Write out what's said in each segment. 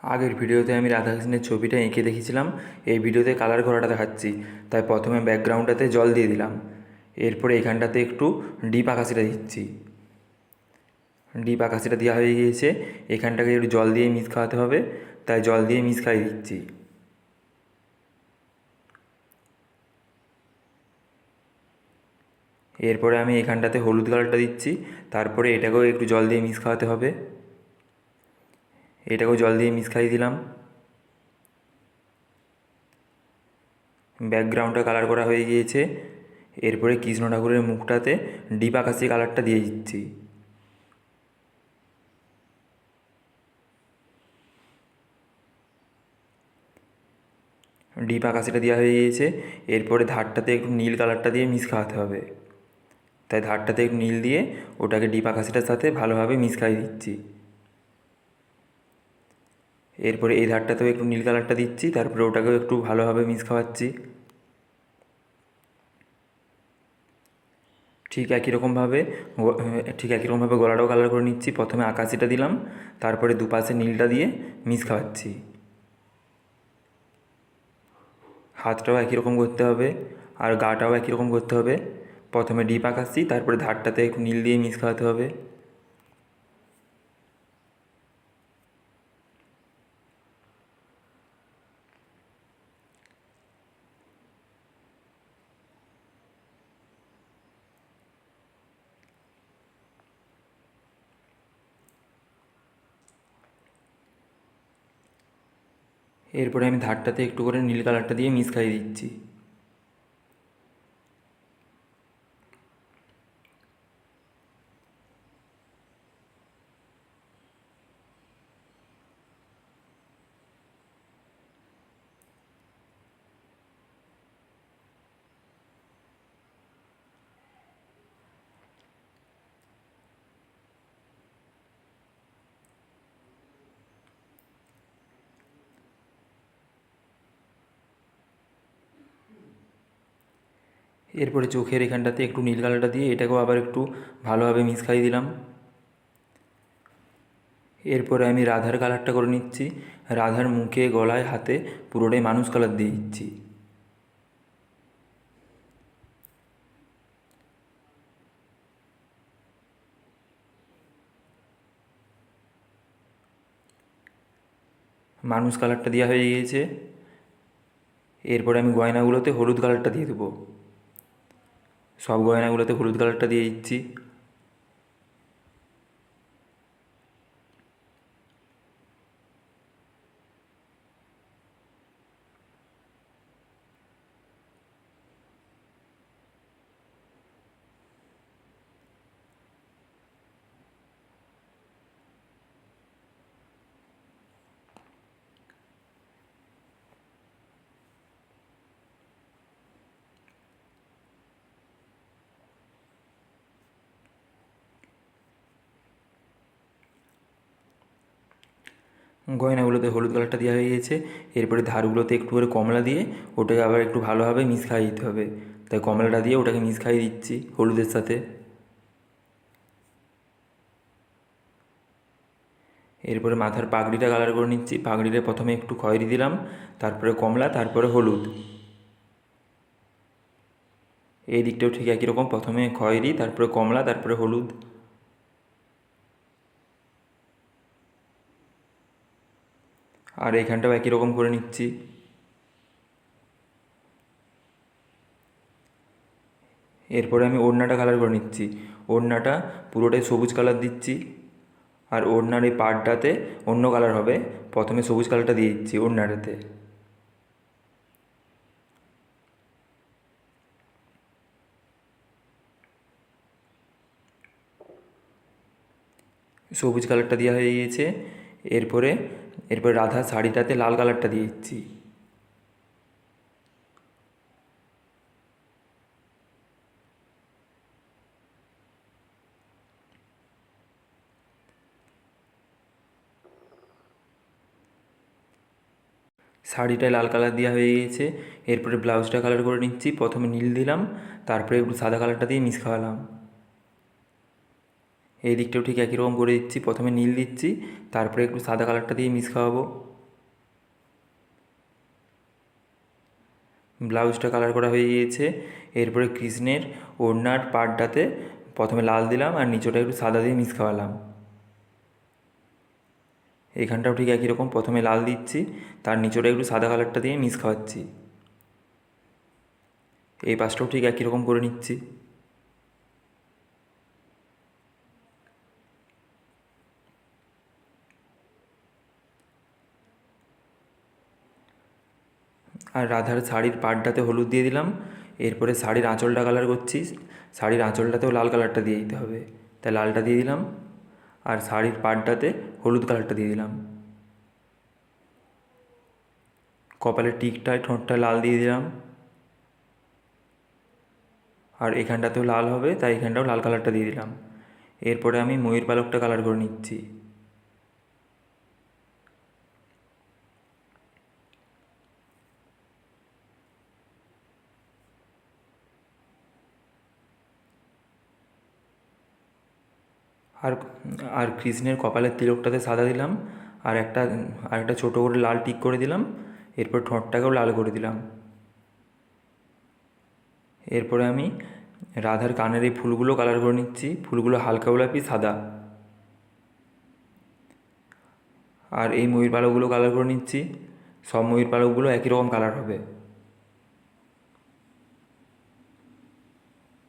আগের ভিডিওতে আমি রাধাকৃষ্ণের ছবিটা এঁকে দেখেছিলাম, এই ভিডিওতে কালার করাটা দেখাচ্ছি। তাই প্রথমে ব্যাকগ্রাউন্ডটাতে জল দিয়ে দিলাম, এরপরে এখানটাতে একটু ডিপ আকাশিটা দিচ্ছি। ডিপ আকাশিটা দেওয়া হয়ে গিয়েছে, এখানটাকে একটু জল দিয়ে মিক্স খাওয়াতে হবে, তাই জল দিয়ে মিক্স খাইয়ে দিচ্ছি। এরপরে আমি এখানটাতে হলুদ কালারটা দিচ্ছি, তারপরে এটাকেও একটু জল দিয়ে মিক্স খাওয়াতে হবে, এটাকেও জল দিয়ে মিক্স খাইয়ে দিলাম। ব্যাকগ্রাউন্ডটা কালার করা হয়ে গিয়েছে, এরপরে কৃষ্ণ ঠাকুরের মুখটাতে ডিপ আকাশি কালারটা দিয়ে দিচ্ছি। ডিপ আকাশিটা দেওয়া হয়ে গিয়েছে, এরপরে ধারটাতে একটু নীল কালারটা দিয়ে মিক্স খাওয়াতে হবে, তাই ধারটাতে একটু নীল দিয়ে ওটাকে ডিপ আকাশিটার সাথে ভালোভাবে মিক্স খাইয়ে দিচ্ছি। এরপরে এই ধারটাতেও একটু নীল কালারটা দিচ্ছি, তারপরে ওটাকেও একটু ভালোভাবে মিক্স খাওয়াচ্ছি। ঠিক একই রকমভাবে গলাটাও কালার করে নিচ্ছি। প্রথমে আকাশিটা দিলাম, তারপরে দুপাশে নীলটা দিয়ে মিক্স খাওয়াচ্ছি। হাতটাও একই রকম করতে হবে, আর গাটাও একই রকম করতে হবে। প্রথমে ডিপ আকাশি, তারপরে ধারটাতে একটু নীল দিয়ে মিক্স খাওয়াতে হবে। এরপরে আমি ধারটাতে একটু করে নীল কালারটা দিয়ে মিক্স খাইয়ে দিচ্ছি। এরপরে চোখের এখানটাতে একটু নীল কালারটা দিয়ে এটাকেও আবার একটু ভালোভাবে মিক্স খাইয়ে দিলাম। এরপরে আমি রাধার কালারটা করে নিচ্ছি। রাধার মুখে, গলায়, হাতে পুরোটাই মানুষ কালার দিয়ে দিচ্ছি। মানুষ কালারটা দেওয়া হয়ে গিয়েছে, এরপরে আমি গয়নাগুলোতে হলুদ কালারটা দিয়ে দেবো। সব গয়নাগুলোতে হলুদ কালারটা দিয়ে দিচ্ছি। গয়নাগুলোতে হলুদ কালারটা দেওয়া হয়ে গেছে, এরপরে ধারগুলোতে একটু করে কমলা দিয়ে ওটাকে আবার একটু ভালোভাবে মিক্স খাইয়ে দিতে হবে, তাই কমলাটা দিয়ে ওটাকে মিক্স খাইয়ে দিচ্ছি হলুদের সাথে। এরপরে মাথার পাগড়িটা কালার করে নিচ্ছি। পাগড়িটা প্রথমে একটু খয়েরি দিলাম, তারপরে কমলা, তারপরে হলুদ। এই দিকটাও ঠিক একই রকম, প্রথমে খয়েরি, তারপরে কমলা, তারপরে হলুদ। আর এইখানটাও একই রকম করে নিচ্ছি। এরপরে আমি ওড়নাটা কালার করে নিচ্ছি। ওড়নাটা পুরোটাই সবুজ কালার দিচ্ছি, আর ওড়নার এই পাড়টাতে অন্য কালার হবে। প্রথমে সবুজ কালারটা দিয়ে দিচ্ছি ওড়নাটাতে। সবুজ কালারটা দেওয়া হয়ে গিয়েছে, এরপরে রাধা শাড়িটাতে লাল কালারটা দিয়ে দিচ্ছি। শাড়িটায় লাল কালার দেওয়া হয়ে গিয়েছে, এরপরে ব্লাউজটা কালার করে নিচ্ছি। প্রথমে নীল দিলাম, তারপরে একটু সাদা কালারটা দিয়ে মিক্স খাওয়ালাম। এই দিকটাও ঠিক একই রকম করে দিচ্ছি, প্রথমে নীল দিচ্ছি, তারপরে একটু সাদা কালারটা দিয়ে মিক্স খাওয়াবো। ব্লাউজটা কালার করা হয়ে গিয়েছে। এরপরে কৃষ্ণের ওড়নার পাড়টাতে প্রথমে লাল দিলাম আর নিচটা একটু সাদা দিয়ে মিক্স খাওয়ালাম। এখানটাও ঠিক একই রকম, প্রথমে লাল দিচ্ছি, তার নিচটা একটু সাদা কালারটা দিয়ে মিক্স খাওয়াচ্ছি। এই পাশটাও ঠিক একই রকম করে নিচ্ছি। আর রাধার শাড়ির পাড়টাতে হলুদ দিয়ে দিলাম। এরপরে শাড়ির আঁচলটা কালার করছি, শাড়ির আঁচলটাতেও লাল কালারটা দিয়ে দিতে হবে, তাই লালটা দিয়ে দিলাম। আর শাড়ির পাড়টাতে হলুদ কালারটা দিয়ে দিলাম। কপালের টিকটায় ঠোঁটটায় লাল দিয়ে দিলাম। আর এখানটাতেও লাল হবে, তাই এখানটাও লাল কালারটা দিয়ে দিলাম। এরপরে আমি ময়ূর পালকটা কালার করে নিচ্ছি। আর আর কৃষ্ণের কপালের তিলকটাতে সাদা দিলাম, আর একটা ছোটো করে লাল টিক করে দিলাম। এরপর ঠোঁটটাকেও লাল করে দিলাম। এরপরে আমি রাধার কানের এই ফুলগুলো কালার করে নিচ্ছি। ফুলগুলো হালকা গোলাপি সাদা। আর এই ময়ূর পালকগুলো কালার করে নিচ্ছি। সব ময়ূর পালকগুলো একই রকম কালার হবে।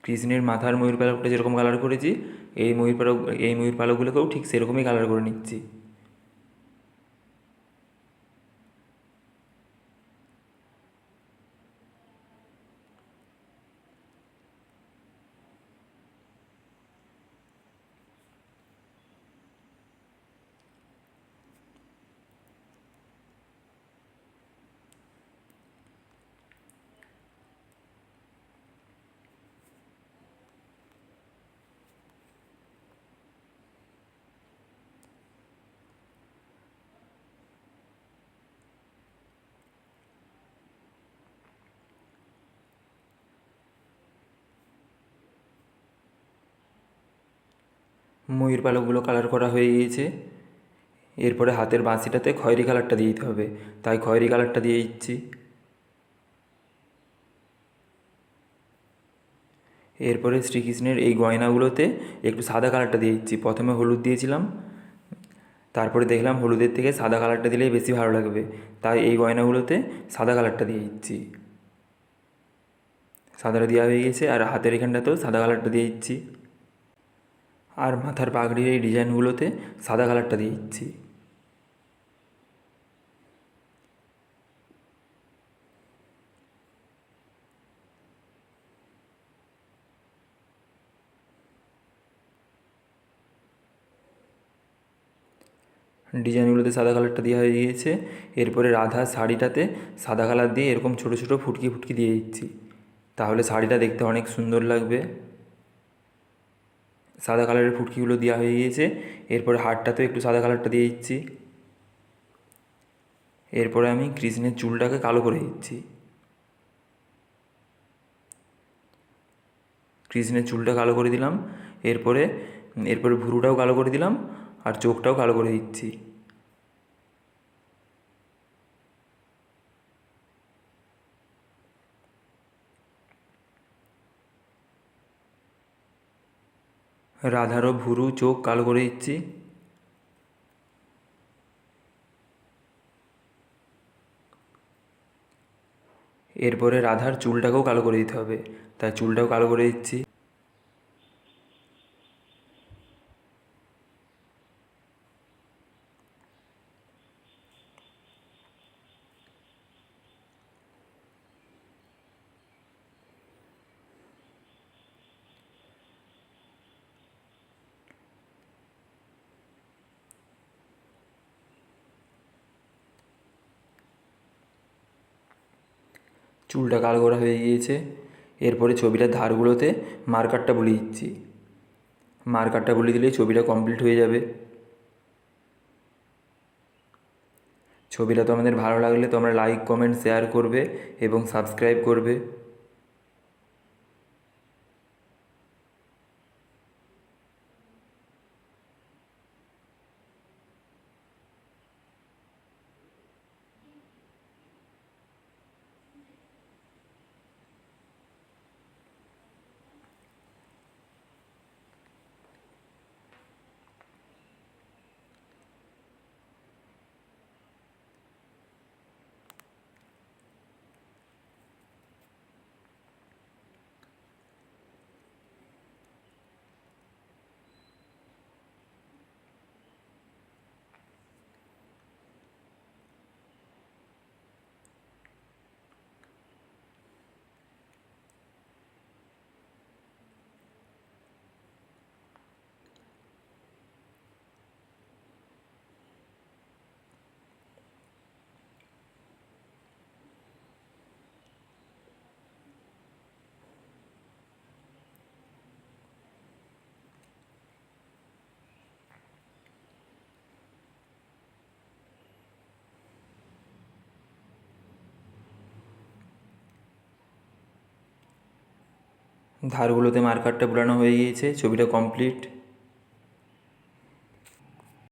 কৃষ্ণের মাথার ময়ূর পালকটা যেরকম কালার করেছি, এই ময়ূর পালকগুলোকেও ঠিক সেরকমই কালার করে নিচ্ছি। ময়ূর পালকগুলো কালার করা হয়ে গিয়েছে। এরপরে হাতের বাঁশিটাতে খয়েরি কালারটা দিয়ে দিতে হবে, তাই খয়েরি কালারটা দিয়ে দিচ্ছি। এরপরে শ্রীকৃষ্ণের এই গয়নাগুলোতে একটু সাদা কালারটা দিয়ে দিচ্ছি। প্রথমে হলুদ দিয়েছিলাম, তারপরে দেখলাম হলুদের থেকে সাদা কালারটা দিলেই বেশি ভালো লাগবে, তাই এই গয়নাগুলোতে সাদা কালারটা দিয়ে দিচ্ছি। সাদাটা দেওয়া হয়ে গেছে। আর হাতের এখানটাতেও সাদা কালারটা দিয়ে দিচ্ছি। আর মাথার পাগড়ির এই ডিজাইনগুলোতে সাদা কালারটা দিয়ে দিচ্ছি। ডিজাইনগুলোতে সাদা কালারটা দেওয়া হয়ে গিয়েছে। এরপরে রাধার শাড়িটাতে সাদা কালার দিয়ে এরকম ছোটো ছোটো ফুটকি ফুটকি দিয়ে দিচ্ছি, তাহলে শাড়িটা দেখতে অনেক সুন্দর লাগবে। সাদা কালারের ফুটকিগুলো দেওয়া হয়ে গিয়েছে। এরপরে হারটাতেও একটু সাদা কালারটা দিয়ে দিচ্ছি। এরপরে আমি কৃষ্ণের চুলটাকে কালো করে দিচ্ছি। কৃষ্ণের চুলটা কালো করে দিলাম। এরপরে এরপরে ভুরুটাও কালো করে দিলাম, আর চোখটাও কালো করে দিচ্ছি। রাধারও ভুরু চোখ কালো করে দিচ্ছি। এরপরে রাধার চুলটাকেও কালো করে দিতে হবে, তাই চুলটাও কালো করে দিচ্ছি। চুলটা কালো করা হয়ে গিয়েছে। এরপরে ছবিটার ধারগুলোতে মার্কারটা বুলিয়ে দিচ্ছি। মার্কারটা বুলিয়ে দিলেই ছবিটা কমপ্লিট হয়ে যাবে। ছবিটা তোমাদের ভালো লাগলে তোমরা লাইক কমেন্ট শেয়ার করবে এবং সাবস্ক্রাইব করবে। ধারগুলোতে মার্কারটা বোলানো হয়ে গিয়েছে, ছবিটা কমপ্লিট।